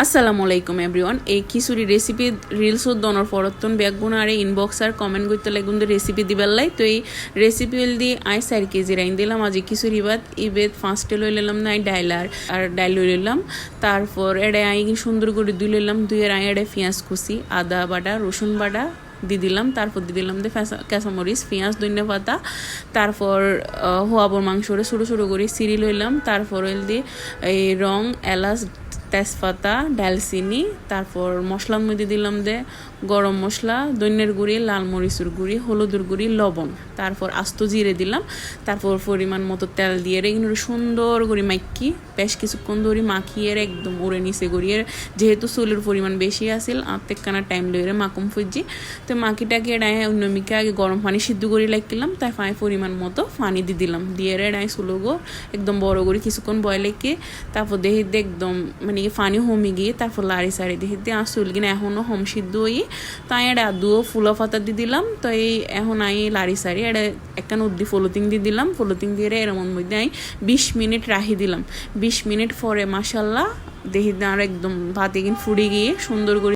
আসসালামু আলাইকুম এভরিওয়ান। এই খিচুড়ি রেসিপি রিলস দনর ফরতন বেগুন আর ইনবক্স আর কমেন্ট করতে লাগুন রেসিপি দিবার লাই। তো এই রেসিপি দি আই 4 কেজি রাইন দিলাম। আজ খিচুড়ি ভাত ইবেদ ফার্স্টে লই নিলাম না ডাইল আর ডাইল লই নিলাম। তারপর এডে আই সুন্দর করে দুই নিলাম, দুইয়ের আই এডে পেঁয়াজ কুচি, আদা বাটা, রসুন বাটা দিয়ে দিলাম। তারপর দিয়ে দিলাম কাঁচামরিচ, পেঁয়াজ, ধনিয়া পাতা। তারপর হোয়াবর মাংসরে ছোটো ছোটো করে চিরি লইলাম। তারপর দিয়ে এই রং, এলাচ, তেজপাতা, ডালচিনি। তারপর মশলার মধ্যে দিলাম গরম মশলা, ধনিয়ার গুঁড়ি, লাল মরিচের গুঁড়ি, হলুদের গুঁড়ি, লবণ। তারপর আস্ত জিরে দিলাম। তারপর পরিমাণ মতো তেল দিয়ে এগুলো সুন্দর করে মাখি বেশ কিছুক্ষণ ধরে মাখিয়ে একদম উড়ে নিচে গড়িয়ে, যেহেতু চুলের পরিমাণ বেশি আসিল আত্মেকখানা টাইম লইরে মাকুম ফুজি। তো মাখিটাকে এড়াই অন্যমিকে আগে গরম পানি সিদ্ধ করে লাগলাম। তাই পরিমাণ মতো পানি দিয়ে দিলাম, দিয়ে এড়াই চুলোগো একদম বড় করে কিছুক্ষণ বয় লেগে। তারপর দেখি একদম মানে পানি হমি গিয়ে তারপর লাড়ি সারি দেখি আসল কিনা এখনও হোম সিদ্ধ হয়ে। তাই এটা আদুও ফুলা ফাতা দিয়ে দিলাম। তো এই এখন আই লাড়ি সারি এটা একটা উদ্দি ফলোতিং দিয়ে দিলাম। ফলোতিং দিয়ে এর মধ্যে আই 20 মিনিট রাখি দিলাম। 20 মিনিট পরে মাশাল্লাহ দেখি আর একদম ভাত এগিন ফুড়ে গিয়ে সুন্দর করে